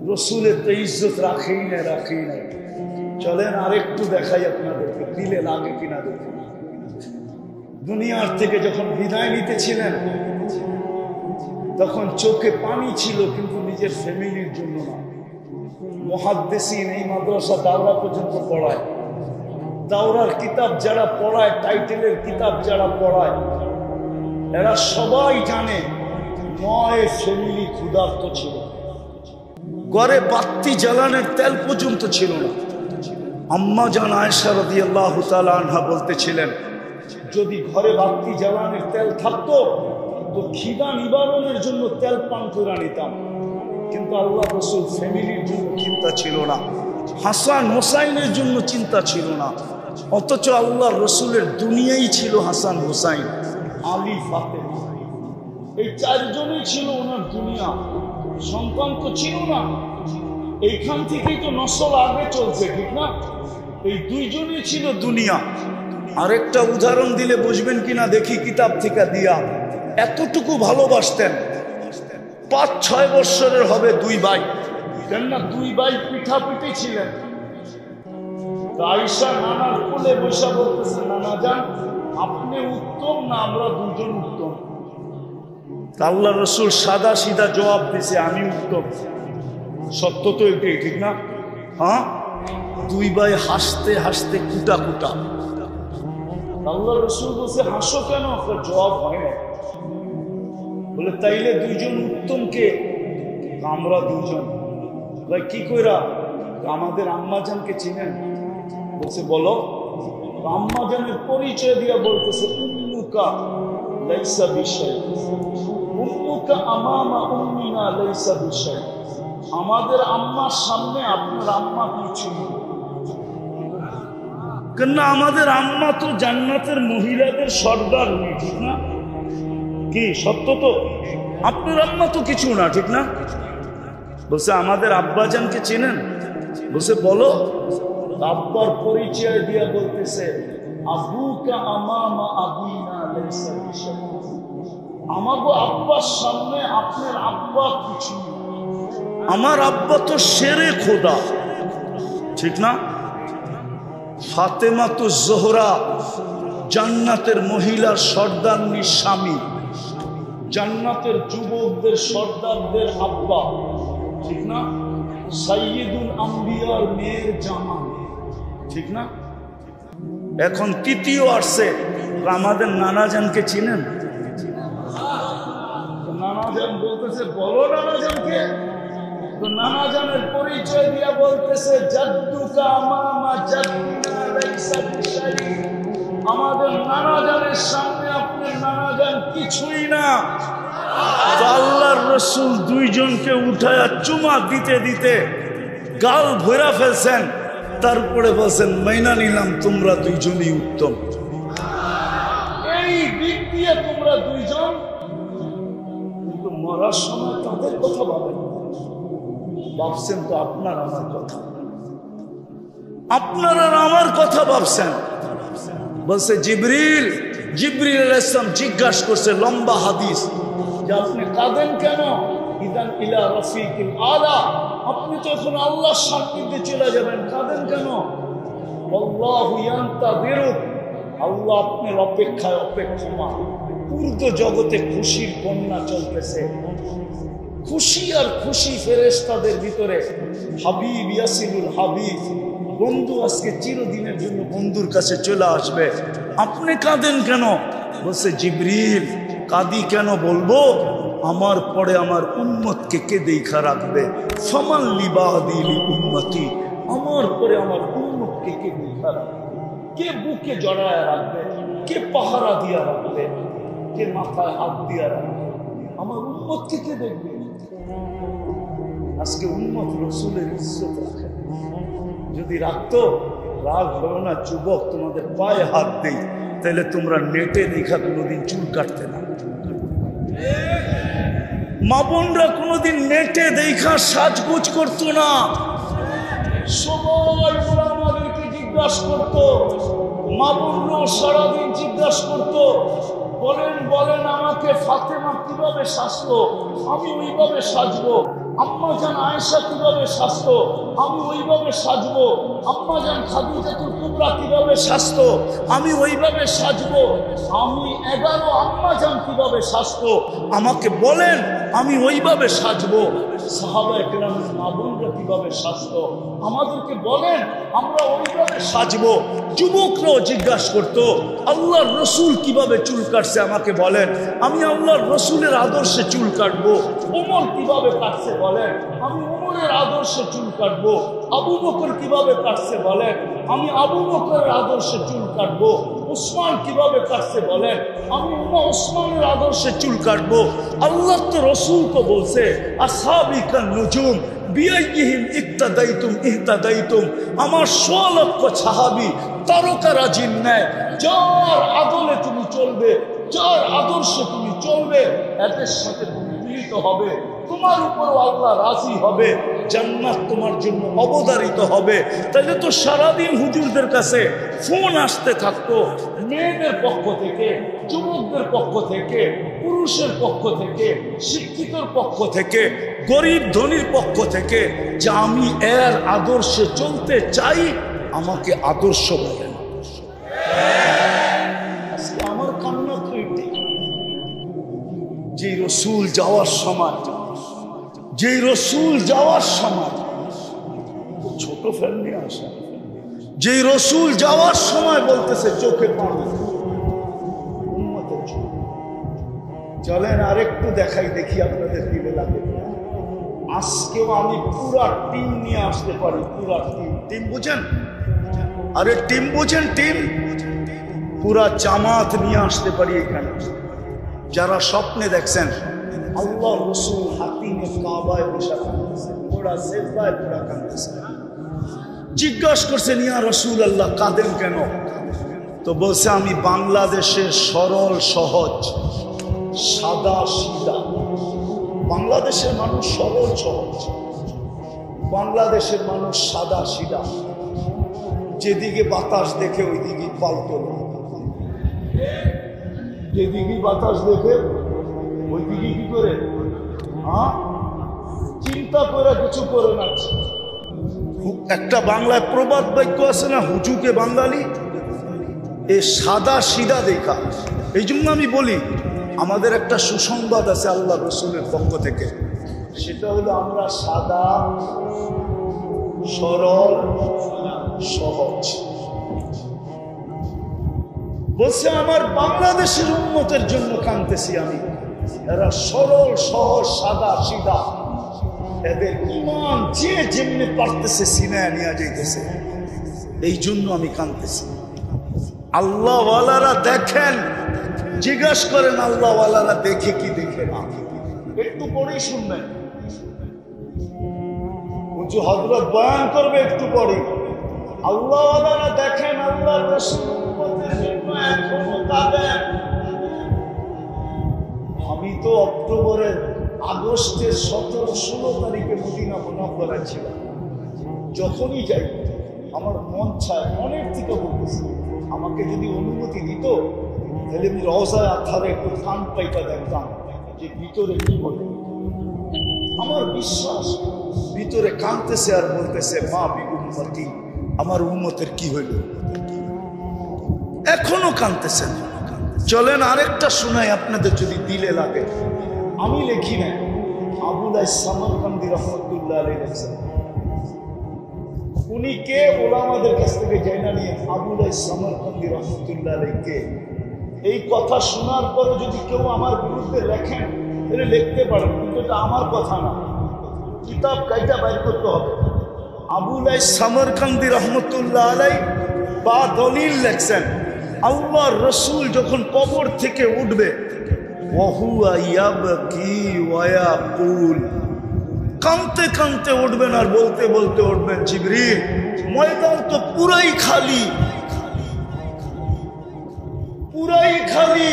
রসুলের তো ইজ্জত রাখেই না, রাখেই না। চলেন আরেকটু দেখাই আপনাদেরকে, দিলে লাগে কিনা দেখুন। দুনিয়ার থেকে যখন বিদায় নিতেছিলেন তখন চোখে পানি ছিল, কিন্তু নিজের ফ্যামিলির জন্য না। মুহাদ্দিসিন এই মাদ্রাসা দাওরা পর্যন্ত পড়ায়, দাওরার কিতাব যারা পড়ায়, টাইটেলের কিতাব যারা পড়ায়, এরা সবাই জানে 9 ফ্যামিলি ক্ষুধার্ত ছিল। ঘরে বাতি জ্বালানোর তেল পর্যন্ত ছিল না। আম্মা জান আয়েশা রাদিয়াল্লাহু তাআলা আনহা বলতেছিলেন, যদি ঘরে বাতি জ্বালানোর তেল থাকতো তো খিদা নিবারণের জন্য তেল পান করে নিতাম, কিন্তু আল্লাহ রাসূল ফ্যামিলির জন্য চিন্তা ছিল না, হাসান হোসাইনের জন্য চিন্তা ছিল না। অথচ আল্লাহ রসুলের দুনিয়াই ছিল হাসান হোসাইন, আলী, ফাতেমা, এই 4 জনই ছিল ওনার দুনিয়া। সন্তান তো ছিল না, এইখান থেকেই তো নসল আগে চলছে, ঠিক না? এই 2 জনই ছিল দুনিয়া। আরেকটা উদাহরণ দিলে বুঝবেন কিনা দেখি কিতাব থেকে দিয়া। এতটুকু ভালোবাসতেন, 5-6 বৎসরের হবে 2 ভাই, কেননা 2 ভাই পিঠাপিঠি ছিলেন। আয়েশা নানার কোলে বসে বলতেছে, নানা যান আপনি উত্তম না আমরা 2 জন উত্তম? আল্লাহ রসুল সাদা সিধা জবাব দিছে, আমি উত্তম। সত্য তো এটাই, ঠিক না? হ্যাঁ, 2 ভাই হাসতে হাসতে কুটা কুটা। আল্লাহ রসুল বলছে, হাসো কেন? জবাব হয় না। বলে তাইলে 2 জন উত্তম কে? আমরা 2 জন। ভাই কি কইরা? আমাদের আম্মাজানকে চিনেন? বলছে বলো। আম্মাজানের পরিচয় দিয়া বলতেছে, উম্মুকা লাইসা বিশাই, উম্মুকা আমামা উম্মিনা লাইসা বিশাই। আমাদের আম্মার সামনে আপনার আম্মা কিছু না, কেননা আমাদের আম্মা তো জান্নাতের মহিলাদের সর্দার নেই, ঠিক না? কি সত্য তো? আপনার আম্মা তো কিছু না, ঠিক না? বলছে আমাদের আব্বাজানকে চিনেন? বলছে বলো। আব্বার পরিচয় দিয়া বলতেছে, আবুকা আমামা আবিনা লাইসা বিশাই। আমাগো আব্বার সামনে আপনার আব্বা কিছু না, আমার আব্বা তো শেরে খোদা, ঠিক না? ফাতেমা তো জোহরা জান্নাতের মহিলার সর্দারনির স্বামী, জান্নাতের যুবকদের সর্দারদের আব্বা, ঠিক না? সাইয়্যিদুল আম্বিয়ার মেয়ের জামা, ঠিক না? এখন তৃতীয় আসছে, আমাদের নানাজানকে চিনেন? নানাজান বলতেছে বলো নানাজানকে। তো নানাজানের পরিচয় দিয়া বলতেছে, জাদ্দুকা আমামা জাদ্দিনা লাইসা বিশাই। আমাদের নানাজানের সামনে আপনার নানাজান কিছুই না। আল্লাহর রসুল 2 জনকে উঠায়া চুমা দিতে দিতে গাল ভরা ফেলছেন, তারপরে বলছেন মাইনা নিলাম তোমরা 2 জনই উত্তম। এই দিক দিয়ে তোমরা 2 জন, কিন্তু মরার সময় তাদের কথা ভাবেন, ভাবছেন তো আপনার আমার কথা, আপনার আর আমার কথা ভাবছেন। বলছে জিবরিল, জিবরিল আলাইহিস সালাম জিজ্ঞাসা করছে, লম্বা হাদিস, যে আপনি কাঁদেন কেন? ইদান ইলা রাফিকিল আলা, আপনি তো এখন আল্লাহর সান্নিধ্যে চলে যাবেন, কাঁদেন কেন? আল্লাহু ইয়ান্তাযিরুক, আল্লাহ আপনার অপেক্ষায় অপেক্ষমান। পূর্ব জগতে খুশির বন্যা চলতেছে, খুশি আর খুশি ফেরেশতাদের ভিতরে। হাবিব ইয়াসিলুল হাবিব, বন্ধু আজকে চিরদিনের জন্য বন্ধুর কাছে চলে আসবে। আপনি কাঁদেন কেন? বলছে জিবরিল, কাঁদি কেন বলবো, আমার পরে আমার উম্মতকে কে দেখা রাখবে? ফামান লিবাদি লিউম্মতি, আমার পরে আমার উম্মতকে কে দেখা রাখবে? কে বুকে জড়ায় রাখবে? কে পাহারা দিয়া রাখবে? কে মাথায় হাত দিয়া রাখবে? আমার উম্মতকে কে দেখবে? আজকে উম্মত রসুলের ইজ্জত রাখে। যদি রাখতো, রাগ হলো না যুবক, তোমাদের পায়ে হাত দেই, তাহলে তোমরা নেটে দেখা কোনোদিন চুল কাটতে না। মা বোনরা কোনোদিন নেটে দেখা সাজগুজ করতো না। সবাই ওরা আমাদেরকে জিজ্ঞাসা করতো, মা বোনরাও সারাদিন জিজ্ঞাসা করতো, বলেন বলেন আমাকে ফাতেমা কিভাবে সাজতো, আমি ওইভাবে সাজবো। আম্মা জান আয়েশা কিভাবে সাজতো, আমি ওইভাবে সাজবো। আম্মা জান খাদিজাতুল কুবরা কিভাবে সাজতো, আমি ওইভাবে সাজবো। আমি 11 আম্মা জান কিভাবে সাজতো, আমাকে বলেন, আমি ওইভাবে সাজবো। সাহাবায়ে কেরামের মা বোনরা কিভাবে সাজতো, আমাদেরকে বলেন, আমরা ওইভাবে সাজবো। যুবকরাও জিজ্ঞাসা করতো, আল্লাহর রসুল কিভাবে চুল কাটছে আমাকে বলেন, আমি আল্লাহর রসুলের আদর্শে চুল কাটবো। ওমর কিভাবে কাটছে বলেন, আমি ওমরের আদর্শে চুল কাটবো। আবু বকর কিভাবে কাটছে বলেন, আমি আবু বকরের আদর্শে চুল কাটবো। উসমান কিভাবে কাটছে বলেন, আমি উসমানের আদর্শে চুল কাটবো। আল্লাহ তো রসুল তো বলছে, আসহাবিকান নুজুম বিআইহিম ইক্তাদাইতুম ইহতাদাইতুম, আমার 100 লক্ষ সাহাবী তারকারাজির ন্যায়, যার আদলে তুমি চলবে, যার আদর্শে তুমি চলবে, এদের সাথে তুমি মিলিত হবে, তোমার উপরও আল্লাহ রাজি হবে, জান্নাত তোমার জন্য অবধারিত হবে। তাহলে তো সারাদিন হুজুরদের কাছে ফোন আসতে থাকতো, মেয়েদের পক্ষ থেকে, যুবকদের পক্ষ থেকে, পুরুষের পক্ষ থেকে, শিক্ষিতর পক্ষ থেকে, গরিব ধনীর পক্ষ থেকে, যে আমি এর আদর্শে চলতে চাই, আমাকে আদর্শ বলেন। আজকে আমার কান্না তো এটি, যে রসুল যাওয়ার সময়, যে রসুল যাওয়ার সময়, ছোট ফ্যান নিয়ে আসা, যে রসুল যাওয়ার সময় বলতেছে চোখে পানি, চলেন আরেকটু দেখাই, দেখি আপনাদের দিলে লাগে। আজকেও আমি পুরা টিম নিয়ে আসতে পারি, পুরা টিম। টিম বুঝেন? আরে টিম বুঝেন? টিম পুরা জামাত নিয়ে আসতে পারি এখানে। যারা স্বপ্নে দেখছেন আল্লাহ রসুল হাতিমে কাবায় বসে কাঁদতেছে, পুরা সেজদায় পুরা কাঁদতেছে। জিজ্ঞাসা করছেন, ইয়া রসুল আল্লাহ কাঁদেন কেন? তো বলছে, আমি বাংলাদেশের সরল সহজ সাদা সিধা, বাংলাদেশের মানুষ সরল সহজ, বাংলাদেশের মানুষ সাদা সিধা, যেদিকে বাতাস দেখে ওই দিকে পাল্টো না, যেদিকে বাতাস দেখে ওই দিকে কি করে, চিন্তা করে কিছু করে না। একটা বাংলায় প্রবাদ বাক্য আছে না, হুজুকে বাঙালি, এ সাদা সিধা দেখা। এই জন্য আমি বলি, আমাদের একটা সুসংবাদ আছে আল্লাহ রসুলের পক্ষ থেকে, সেটা হলো আমরা সাদা সরল সহজ। বলছে আমার বাংলাদেশের উন্নতের জন্য কাঁদতেছি আমি, এরা সরল সহজ সাদা সিধা, এদের ইমান যে যেমনি পারতেছে সিনায় নিয়ে যাইতেছে, এই জন্য আমি কাঁদতেছি। আল্লাহওয়ালারা দেখেন, জিজ্ঞাসা করেন আল্লাহওয়ালারা দেখে কি দেখে না, একটু পরেই শুনবেন। উঁচু হযরত বয়ান করবে একটু পরে। আল্লাহওয়ালারা দেখেন আল্লাহর রাসূল উম্মতের জন্য এখনো কাঁদেন। আমি তো অক্টোবরের আগস্টের 17-16 তারিখে মদিনা মুনাওয়ারায় ছিলাম। যখনই যাই আমার মন চায়, মনের থেকে বলতেছি, আমাকে যদি অনুমতি দিত তাহলে আমি রওজায় আথারে একটু কান পাইটা দেখতাম যে ভিতরে কি বলে। আমার বিশ্বাস ভিতরে কাঁদতেছে আর বলতেছে, মা বি উম্মতি, আমার উম্মতের কি হইল। এখনো কাঁদতেছেন। চলেন আরেকটা শোনাই আপনাদের যদি দিলে লাগে। আমি লিখি না, আবুল সামরকান্দি রহমতুল্লাহ আলাইহি লিখছেন। উনি কে ওলামাদের কাছ থেকে জেনে নিয়ে আবুলাই সামরকান্দি রহমতুল্লাহ আলাইহি। এই কথা শোনার পরে যদি কেউ আমার বিরুদ্ধে লেখেন তাহলে লিখতে পারেন, কিন্তু এটা আমার কথা না, কিতাব কাইটা বাইর করতে হবে। আবুলাই সামরকান্দি রহমতুল্লাহ আলাইহি বা দলিল লেখছেন, আল্লাহর রসুল যখন কবর থেকে উঠবে ওয়াহুয়া ইয়াবকি ওয়া ইয়াকুল, কাঁদতে কাঁদতে উঠবেন আর বলতে বলতে উঠবেন, জিবরিল ময়দান তো পুরাই খালি, পুরাই খালি,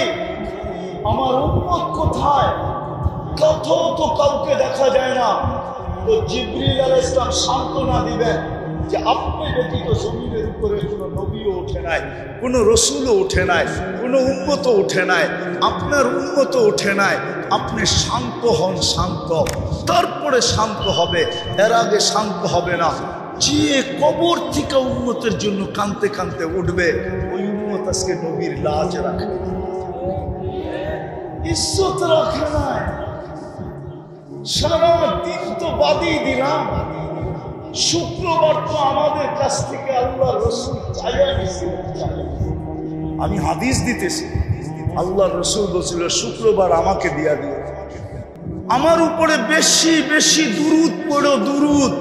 আমার উম্মত কোথায়? কোথাও তো কাউকে দেখা যায় না। তো জিবরিল আলাইহিস সালাম সান্ত্বনা দিবেন যে আপনি ব্যতীত জমিনের উপরে কোনো নবীও ওঠে নাই, কোনো রসুলও ওঠে নাই, কোনো উম্মতও ওঠে নাই, আপনার উম্মতও ওঠে নাই। আপনি শান্ত হন, শান্ত, তারপরে শান্ত হবে, এর আগে শান্ত হবে না। যে কবর থেকে উম্মতের জন্য কাঁদতে কাঁদতে উঠবে, ওই উম্মত আজকে নবীর লাজ রাখে, ইজ্জত রাখে নাই। সারা দিন তো বাদই দিলাম, শুক্রবার তো আমাদের কাছ থেকে আল্লাহ রসুল চাইয়া নিছে। আমি হাদিস দিতেছি, আল্লাহ রসুল বলছিল শুক্রবার আমাকে দিয়া দিও, আমার উপরে বেশি বেশি দুরুদ পড়ো, দুরুদ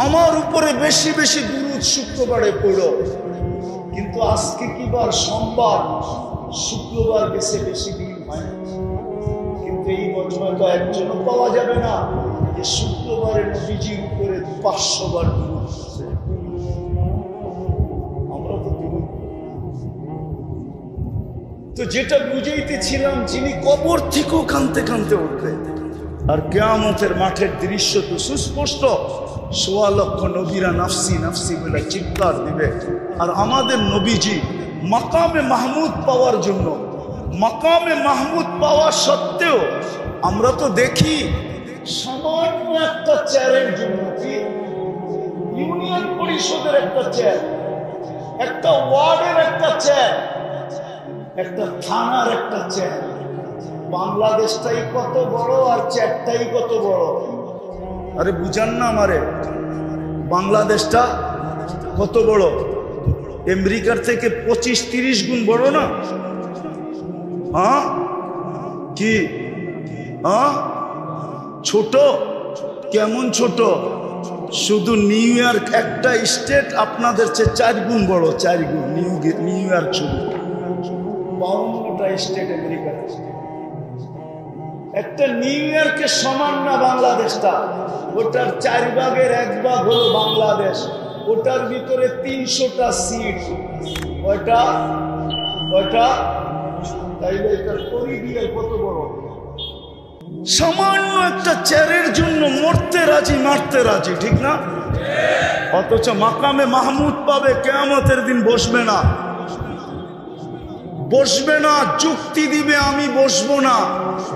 আমার উপরে বেশি বেশি দুরুদ শুক্রবারে পড়ো। কিন্তু আজকে কি বার? সোমবার, শুক্রবার গেছে বেশি দিন হয়, কিন্তু এই বছর তো একজনও পাওয়া যাবে না যে শুক্রবারে নবীজির উপরে 500 বার দুরূদ পড়ছে। আমরা তো দুরূদ, তো যেটা বুঝাইতেছিলাম, যিনি কবর থেকেও কাঁদতে কাঁদতে উঠবে, আর কিয়ামতের মাঠের দৃশ্য তো সুস্পষ্ট, 1.25 লক্ষ নবীরা নাফসি নাফসি বলে চিৎকার দিবে। আর আমাদের নবীজি মাকামে মাহমুদ পাওয়ার জন্য, মাকামে মাহমুদ পাওয়া সত্ত্বেও আমরা তো দেখি সামান্য একটা চেয়ারের জন্য, কি ইউনিয়ন পরিষদের একটা চেয়ার, একটা ওয়ার্ডের একটা চেয়ার, একটা থানার একটা চেয়ার, বাংলাদেশটাই কত বড় আর চেয়ারটাই কত বড়। আরে বুঝান না আমারে, বাংলাদেশটা কত বড়? আমেরিকার থেকে 25-30 গুণ বড় না? হ্যাঁ কি? হ্যাঁ ছোট? কেমন ছোট? শুধু নিউ ইয়র্ক একটা স্টেট আপনাদের চেয়ে 4 গুণ বড়, 4 গুণ। নিউ ইয়র্ক শুধু 52টা স্টেট আমেরিকার। একটা নিউ ইয়র্কের সমান না বাংলাদেশটা, ওটার 4 ভাগের 1 ভাগ হলো বাংলাদেশ, ওটার ভিতরে 300টা সিট। ওটা তাইলে এটার পরিধি কত বড়? সামান্য একটা চেয়ারের জন্য মরতে রাজি, মারতে রাজি, ঠিক না? অথচ মাকামে মাহমুদ পাবে, কিয়ামতের দিন বসবে না, বসবে না, যুক্তি দিবে আমি বসবো না।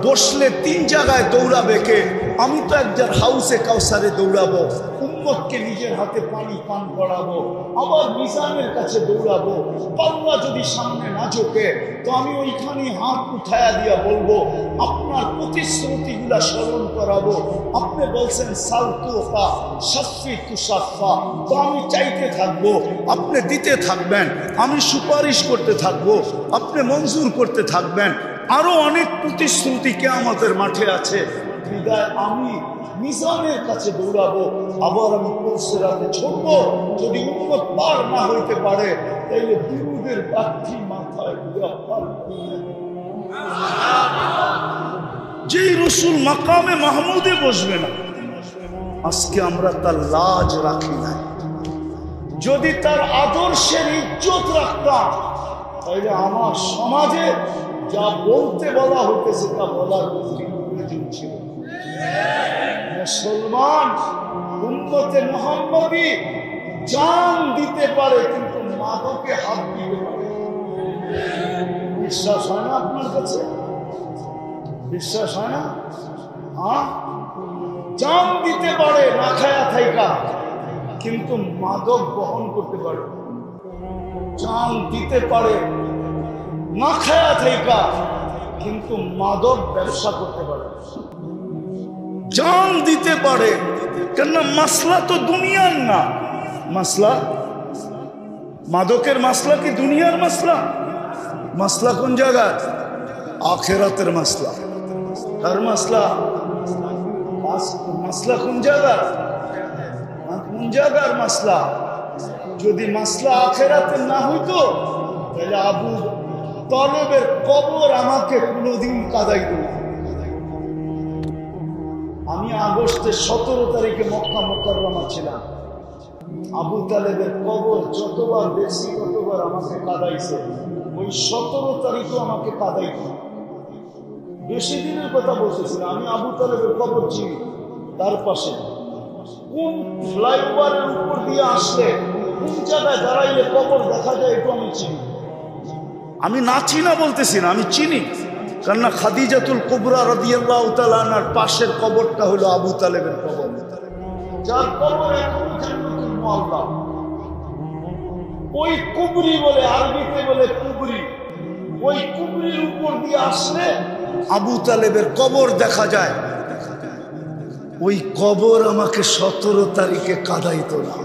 বসলে 3 জায়গায় দৌড়াবে কে? আমি তো একজন হাউসে কাউসারে দৌড়াবো, উম্মতকে নিজের হাতে পানি পান করাবো, আবার মিজানের কাছে দৌড়াবো। পাল্লা যদি সামনে না ঝোঁকে তো আমি ওইখানে হাত উঠায়া দিয়া বলবো, আপনার প্রতিশ্রুতিগুলা স্মরণ করাবো। আপনি বলছেন সালতুফা শাফি তুষাফা, তো আমি চাইতে থাকবো, আপনি দিতে থাকবেন, আমি সুপারিশ করতে থাকবো, আপনি মঞ্জুর করতে থাকবেন। আরো অনেক প্রতিশ্রুতি কিয়ামতের মাঠে আছে। বিদায় আমি মিজানের কাছে দৌড়াবো, আবার আমি পুরসেরাতে ছড়বো। যদি উম্মত পার না হইতে পারে তাইলে দুরূদের বাকি মাথায় পার। যেই রসুল মাকামে মাহমুদে বসবে না, আজকে আমরা তার লাজ রাখি নাই। যদি তার আদর্শের ইজ্জত রাখতাম তাহলে আমার সমাজে যা বলতে বলা হইতেছে তা বলার প্রয়োজন ছিল। মুসলমান উম্মতে মুহাম্মদী জান দিতে পারে, কিন্তু মাদকে হাত দিতে পারে। বিশ্বাস হয় না আপনার কাছে? বিশ্বাস হয় না? হ্যাঁ, জান দিতে পারে না খায়া থাইকা, কিন্তু মাদক বহন করতে পারে। জান দিতে পারে না খায়া থাইকা, কিন্তু মাদক ব্যবসা করতে পারে। জান দিতে পারে কেননা মাসলা তো দুনিয়ার না। মাসলা মাদকের মাসলা কি দুনিয়ার মাসলা? মাসলা কোন জায়গায়? আখিরাতের মাসলা। কার মাসলা? মাসলা কোন জায়গায়? কোন জায়গার মাসলা? যদি মাসলা আখিরাতের না হইতো তাহলে আবু তালেবের কবর আমাকে কোনোদিন কাদাই দিত। আমি আগস্টের 17 তারিখে মক্কা মুকাররমা ছিলাম। আবু তালেবের কবর যতবার দেখছি ততবার আমাকে কাদাইছে। ওই 17 তারিখও আমাকে কাদাইত। বেশি দিনের কথা বলতেছিল। আমি আবু তালেবের কবর চিনি। তার পাশে কোন ফ্লাইওভারের উপর দিয়ে আসলে কোন জায়গায় দাঁড়াইলে কবর দেখা যায় এটা আমি চিনি। আমি না চিনা বলতেছি না, আমি চিনি। কেননা খাদিজাতুল কুবরা রাদিয়াল্লাহু তাআলা আনহার পাশের কবরটা হলো আবু তালেবের কবর, যার কবর এখনো জান্নাতুল মুআল্লা। ওই কুবরি বলে, আরবিতে বলে কুবরি। ওই কুবরির উপর দিয়ে আসলে আবু তালেবের কবর দেখা যায়। ওই কবর আমাকে 17 তারিখে কাদাইতো না।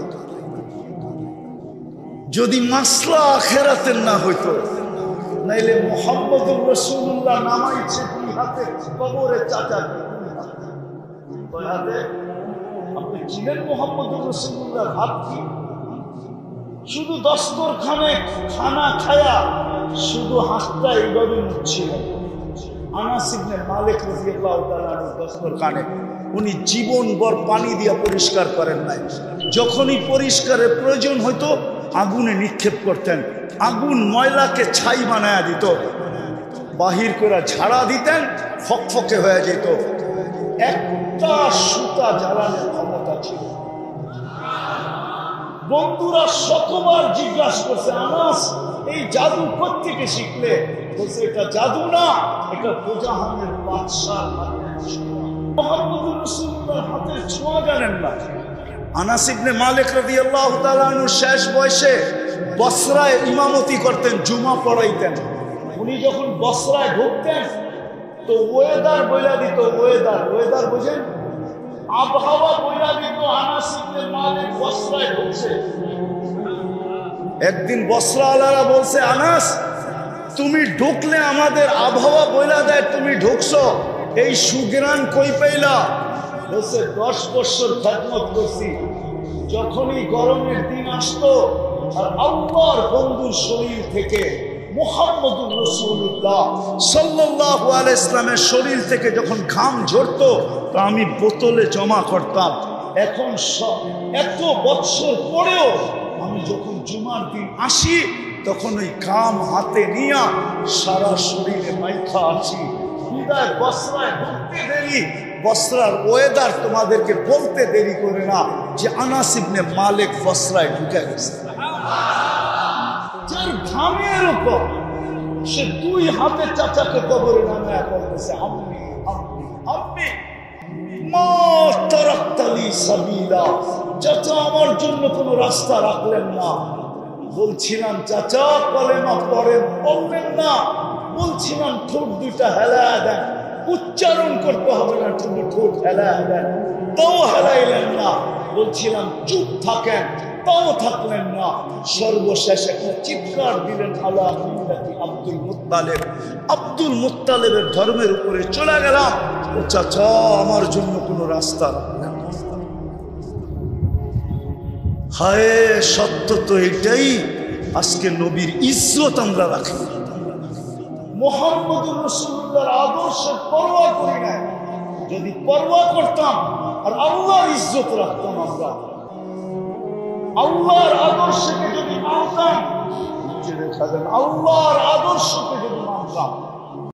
যদি মাসলা আখিরাতের না হইতো, নাইলে মুহাম্মদুর রাসূলুল্লাহ নামাইছে দুই হাতে কবরে চাচা দুই হাতে। আপনি চিনেন মুহাম্মদুর রাসূলুল্লাহর হাত কি? শুধু দস্তরখানে খানা খায়া শুধু হাতটা এইভাবে মুছছিলেন। আনাস ইবনে মালিক রাদিয়াল্লাহু তাআলা দস্তরখানে উনি জীবনভর পানি দিয়া পরিষ্কার করেন নাই। যখনই পরিষ্কারের প্রয়োজন হইতো আগুনে নিক্ষেপ করতেন। আগুন ময়লাকে ছাই বানায়া দিত, বাহির করে ঝাড়া দিতেন, ফকফকে হয়ে যেত। একটা সুতা জ্বালানোর ক্ষমতা ছিল। বন্ধুরা শতবার জিজ্ঞাসা করছে, আনাস এই জাদু কোত্থেকে শিখলে? বলছে এটা জাদু না, এটা দোজাহানের বাদশাহ মুহাম্মদুর রাসূলুল্লাহর হাতের ছোঁয়া জানেন না। আনাস ইবনে মালিক রাদিয়াল্লাহু তাআলা আনহু শেষ বয়সে বসরায় ইমামতি করতেন, জুমা পড়াইতেন। উনি যখন বসরায় ঢুকতেন তো ওয়েদার বইলা দিত। ওয়েদার বোঝেন? আবহাওয়া বইলা দিত। আনাস ইবনে মালিক বসরায় ঢুকছে। একদিন বসরাওয়ালারা বলছে, আনাস তুমি ঢুকলে আমাদের আবহাওয়া বইলা দেয়, তুমি ঢুকছো, এই সুগ্রাণ কই পাইলা? বলছে 10 বছর খেদমত করছি। যখনই গরমের দিন আসতো আর আল্লাহর বন্ধুর শরীর থেকে মুহাম্মদুর রাসূলুল্লাহ সাল্লাল্লাহু আলাইহি ইসলামের শরীর থেকে যখন ঘাম ঝরতো তা আমি বোতলে জমা করতাম। এখন এত বছর পরেও আমি যখন জুমার দিন আসি তখন ওই ঘাম হাতে নিয়ে সারা শরীরে মাইখা আসি। বিদায় বসরায় ঢুকতে দেরি, বসরার ওয়েদার তোমাদেরকে বলতে দেরি করে না যে আনাস ইবনে মালিক বসরায় ঢুকে গেছে। যার ঘামের উপর সে দুই হাতে চাচাকে কবরে নামায়া বলতেছে, আম্মি আম্মি আম্মি মা তারাকতালি সাবিলা। চাচা আমার জন্য কোনো রাস্তা রাখলেন না। বলছিলাম চাচা কলেমা পড়েন, বললেন না। বলছিলাম ঠোঁট দুইটা হেলায়া দেন, উচ্চারণ করতে হবে না, শুধু ঠোঁট হেলায়া দেন, তাও হেলাইলেন না। বলছিলাম চুপ থাকেন, তাও থাকলেন না। সর্বশেষ একটা চিৎকার দিলেন, আলা মিল্লাতি আব্দুল মুত্তালিব। আব্দুল মুত্তালিবের ধর্মের উপরে চলে গেলাম। ও চাচা আমার জন্য কোনো রাস্তা রাখলেন না। হায় সত্য তো এটাই, আজকে নবীর ইজ্জত আমরা রাখি, মুহাম্মদুর রাসূলুল্লাহর আদর্শের পরোয়া করি না। যদি পরোয়া করতাম আর আল্লাহর ইজ্জত রাখতাম, আমরা আল্লাহর আদর্শকে যদি মানতাম, আল্লাহর আদর্শকে যদি মানতাম